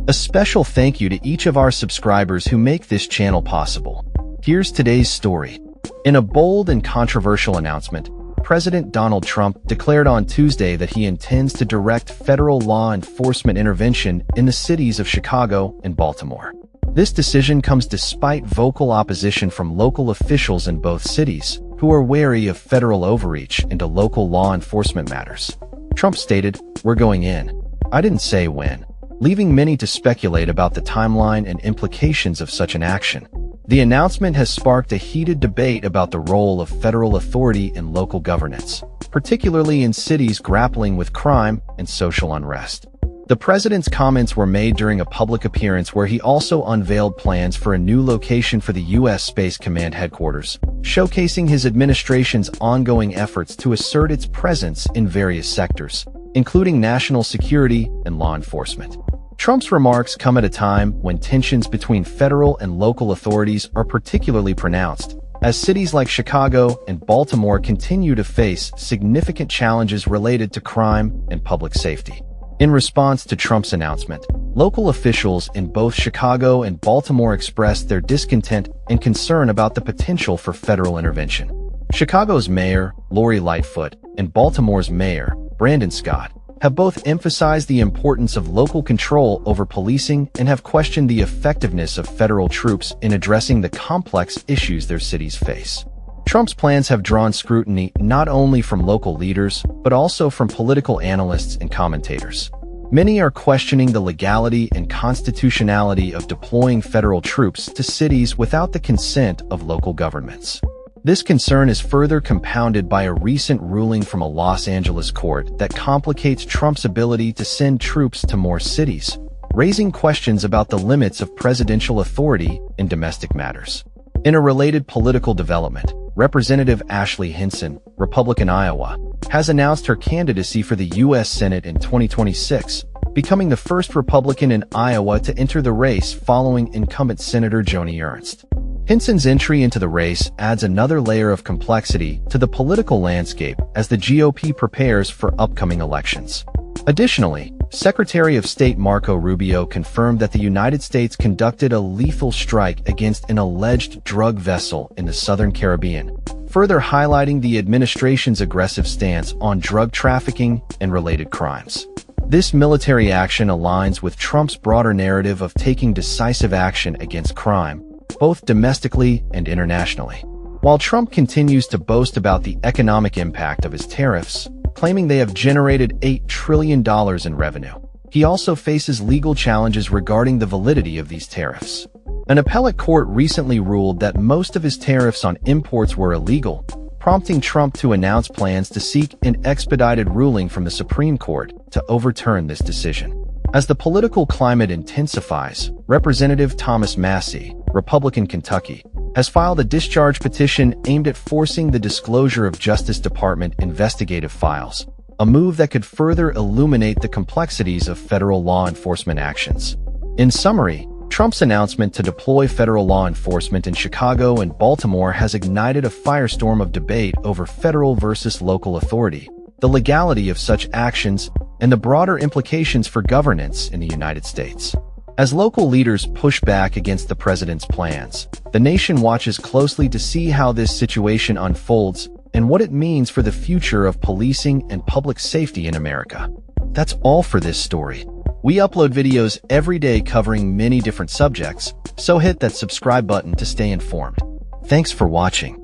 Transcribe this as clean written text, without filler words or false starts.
A special thank you to each of our subscribers who make this channel possible. Here's today's story. In a bold and controversial announcement, President Donald Trump declared on Tuesday that he intends to direct federal law enforcement intervention in the cities of Chicago and Baltimore. This decision comes despite vocal opposition from local officials in both cities, who are wary of federal overreach into local law enforcement matters. Trump stated, "We're going in. I didn't say when," leaving many to speculate about the timeline and implications of such an action. The announcement has sparked a heated debate about the role of federal authority in local governance, particularly in cities grappling with crime and social unrest. The president's comments were made during a public appearance where he also unveiled plans for a new location for the U.S. Space Command headquarters, showcasing his administration's ongoing efforts to assert its presence in various sectors, including national security and law enforcement. Trump's remarks come at a time when tensions between federal and local authorities are particularly pronounced, as cities like Chicago and Baltimore continue to face significant challenges related to crime and public safety. In response to Trump's announcement, local officials in both Chicago and Baltimore expressed their discontent and concern about the potential for federal intervention. Chicago's Mayor, Lori Lightfoot, and Baltimore's Mayor, Brandon Scott, have both emphasized the importance of local control over policing and have questioned the effectiveness of federal troops in addressing the complex issues their cities face. Trump's plans have drawn scrutiny not only from local leaders, but also from political analysts and commentators. Many are questioning the legality and constitutionality of deploying federal troops to cities without the consent of local governments. This concern is further compounded by a recent ruling from a Los Angeles court that complicates Trump's ability to send troops to more cities, raising questions about the limits of presidential authority in domestic matters. In a related political development, Representative Ashley Hinson, Republican Iowa, has announced her candidacy for the U.S. Senate in 2026, becoming the first Republican in Iowa to enter the race following incumbent Senator Joni Ernst. Hinson's entry into the race adds another layer of complexity to the political landscape as the GOP prepares for upcoming elections. Additionally, Secretary of State Marco Rubio confirmed that the United States conducted a lethal strike against an alleged drug vessel in the Southern Caribbean, further highlighting the administration's aggressive stance on drug trafficking and related crimes. This military action aligns with Trump's broader narrative of taking decisive action against crime, both domestically and internationally. While Trump continues to boast about the economic impact of his tariffs, claiming they have generated $8 trillion in revenue, he also faces legal challenges regarding the validity of these tariffs. An appellate court recently ruled that most of his tariffs on imports were illegal, prompting Trump to announce plans to seek an expedited ruling from the Supreme Court to overturn this decision. As the political climate intensifies, Representative Thomas Massie, Republican Kentucky, has filed a discharge petition aimed at forcing the disclosure of Justice Department investigative files, a move that could further illuminate the complexities of federal law enforcement actions. In summary, Trump's announcement to deploy federal law enforcement in Chicago and Baltimore has ignited a firestorm of debate over federal versus local authority, the legality of such actions, and the broader implications for governance in the United States. As local leaders push back against the president's plans, the nation watches closely to see how this situation unfolds and what it means for the future of policing and public safety in America. That's all for this story. We upload videos every day covering many different subjects, so hit that subscribe button to stay informed. Thanks for watching.